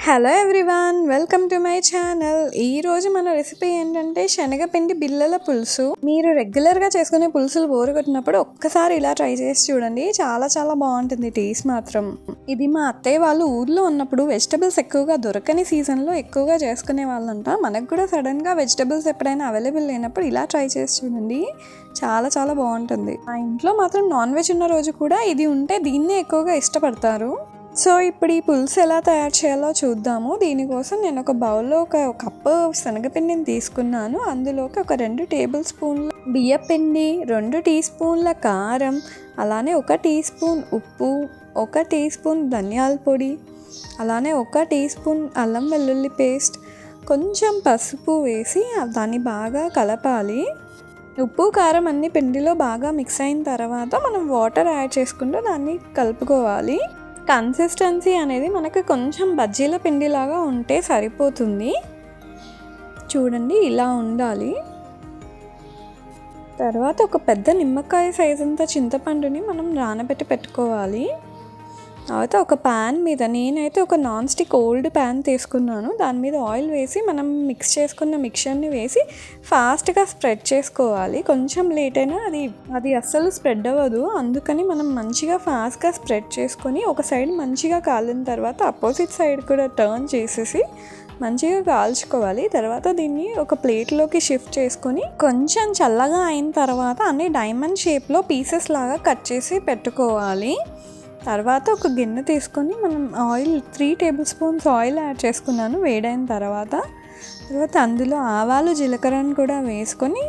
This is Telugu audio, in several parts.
Hello everyone, welcome to my channel. ఈ రోజు మన రెసిపీ ఏంటంటే శనగపిండి బిళ్ళల పులుసు. మీరు రెగ్యులర్గా చేసుకునే పులుసులు బోరు కొట్టినప్పుడు ఒక్కసారి ఇలా ట్రై చేసి చూడండి. చాలా చాలా బాగుంటుంది టేస్ట్ మాత్రం. ఇది మా అత్తయ్య వాళ్ళు ఊర్లో ఉన్నప్పుడు వెజిటబుల్స్ ఎక్కువగా దొరకని సీజన్లో ఎక్కువగా చేసుకునే వాళ్ళంట. మనకు కూడా సడన్గా వెజిటబుల్స్ ఎప్పుడైనా అవైలబుల్ లేనప్పుడు ఇలా ట్రై చేసి చూడండి. చాలా చాలా బాగుంటుంది. మా ఇంట్లో మాత్రం నాన్ వెజ్ ఉన్న రోజు కూడా ఇది ఉంటే దీన్నే ఎక్కువగా ఇష్టపడతారు. సో ఇప్పుడు ఈ పులుసు ఎలా తయారు చేయాలో చూద్దాము. దీనికోసం నేను ఒక బౌల్లో ఒక కప్పు శనగపిండిని తీసుకున్నాను. అందులోకి ఒక 2 టేబుల్ స్పూన్ల బియ్యపిండి, 2 టీ స్పూన్ల కారం, అలానే 1 టీ స్పూన్ ఉప్పు, 1 టీ స్పూన్ ధనియాల పొడి, అలానే 1 టీ స్పూన్ అల్లం వెల్లుల్లి పేస్ట్, కొంచెం పసుపు వేసి దాన్ని బాగా కలపాలి. ఉప్పు కారం అన్ని పిండిలో బాగా మిక్స్ అయిన తర్వాత మనం వాటర్ యాడ్ చేసుకుంటూ దాన్ని కలుపుకోవాలి. కన్సిస్టెన్సీ అనేది మనకు కొంచెం బజ్జీల పిండిలాగా ఉంటే సరిపోతుంది. చూడండి, ఇలా ఉండాలి. తర్వాత ఒక పెద్ద నిమ్మకాయ సైజ్ అంత చింతపండుని మనం నానబెట్టి పెట్టుకోవాలి. తర్వాత ఒక ప్యాన్ మీద నేనైతే ఒక నాన్ స్టిక్ ఓల్డ్ ప్యాన్ తీసుకున్నాను. దాని మీద ఆయిల్ వేసి మనం మిక్స్ చేసుకున్న మిక్చర్ని వేసి ఫాస్ట్గా స్ప్రెడ్ చేసుకోవాలి. కొంచెం లేట్ అయినా అది అస్సలు స్ప్రెడ్ అవ్వదు. అందుకని మనం మంచిగా ఫాస్ట్గా స్ప్రెడ్ చేసుకొని ఒక సైడ్ మంచిగా కాలిన తర్వాత అపోజిట్ సైడ్ కూడా టర్న్ చేసేసి మంచిగా కాల్చుకోవాలి. తర్వాత దీన్ని ఒక ప్లేట్లోకి షిఫ్ట్ చేసుకొని కొంచెం చల్లగా అయిన తర్వాత అన్ని డైమండ్ షేప్లో పీసెస్ లాగా కట్ చేసి పెట్టుకోవాలి. తర్వాత ఒక గిన్నె తీసుకొని మనం 3 టేబుల్ స్పూన్స్ ఆయిల్ యాడ్ చేసుకున్నాను. వేడైన తర్వాత అందులో ఆవాలు జీలకర్రను కూడా వేసుకొని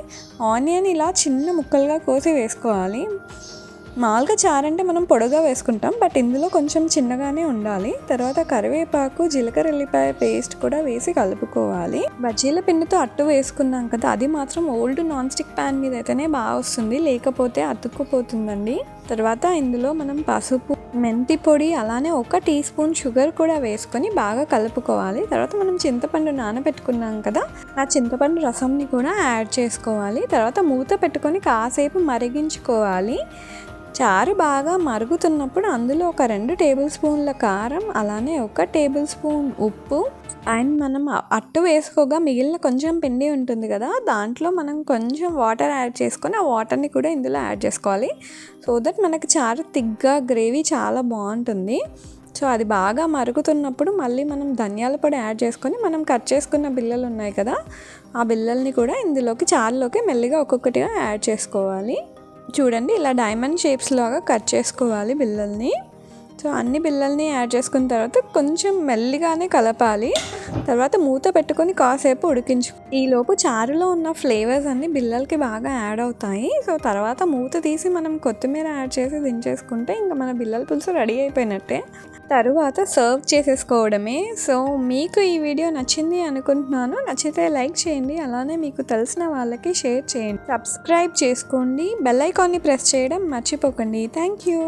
ఆనియన్ ఇలా చిన్న ముక్కలుగా కోసి వేసుకోవాలి. మామూలుగా చారంటే మనం పొడవుగా వేసుకుంటాం, బట్ ఇందులో కొంచెం చిన్నగానే ఉండాలి. తర్వాత కరివేపాకు, జీలకర్ర ఎల్లిపాయ పేస్ట్ కూడా వేసి కలుపుకోవాలి. బజ్జీల పిండితో అట్టు వేసుకున్నాం కదా, అది మాత్రం ఓల్డ్ నాన్ స్టిక్ ప్యాన్ మీద అయితేనే బాగా వస్తుంది, లేకపోతే అతుక్కుపోతుందండి. తర్వాత ఇందులో మనం పసుపు, మెంతి పొడి, అలానే 1 టీ స్పూన్ షుగర్ కూడా వేసుకొని బాగా కలుపుకోవాలి. తర్వాత మనం చింతపండు నానబెట్టుకున్నాం కదా, ఆ చింతపండు రసంని కూడా యాడ్ చేసుకోవాలి. తర్వాత మూత పెట్టుకొని కాసేపు మరిగించుకోవాలి. చారు బాగా మరుగుతున్నప్పుడు అందులో ఒక 2 టేబుల్ స్పూన్ల కారం, అలానే 1 టేబుల్ స్పూన్ ఉప్పు అండ్ మనం అట్టు వేసుకోగా మిగిలిన కొంచెం పిండి ఉంటుంది కదా, దాంట్లో మనం కొంచెం వాటర్ యాడ్ చేసుకొని ఆ వాటర్ని కూడా ఇందులో యాడ్ చేసుకోవాలి. సో దట్ మనకి చారు తిగ్గా గ్రేవీ చాలా బాగుంటుంది. సో అది బాగా మరుగుతున్నప్పుడు మళ్ళీ మనం ధనియాల పొడి యాడ్ చేసుకొని మనం కట్ చేసుకున్న బిళ్ళలు ఉన్నాయి కదా, ఆ బిళ్ళల్ని కూడా ఇందులోకి చారులోకి మెల్లిగా ఒక్కొక్కటిగా యాడ్ చేసుకోవాలి. చూడండి, ఇలా డైమండ్ షేప్స్ లాగా కట్ చేసుకోవాలి బిళ్ళల్ని. సో అన్ని బిళ్ళల్ని యాడ్ చేసుకున్న తర్వాత కొంచెం మెల్లిగానే కలపాలి. తర్వాత మూత పెట్టుకొని కాసేపు ఈలోపు చారులో ఉన్న ఫ్లేవర్స్ అన్ని బిళ్ళలకి బాగా యాడ్ అవుతాయి. సో తర్వాత మూత తీసి మనం కొత్తిమీర యాడ్ చేసి దించేసుకుంటే ఇంకా మన బిళ్ళల పులుసు రెడీ అయిపోయినట్టే. తరువాత సర్వ్ చేసేసుకోవడమే. సో మీకు ఈ వీడియో నచ్చింది అనుకుంటున్నాను. నచ్చితే లైక్ చేయండి, అలానే మీకు తెలిసిన వాళ్ళకి షేర్ చేయండి, సబ్స్క్రైబ్ చేసుకోండి, బెల్ ఐకాన్ని ప్రెస్ చేయడం మర్చిపోకండి. Thank you.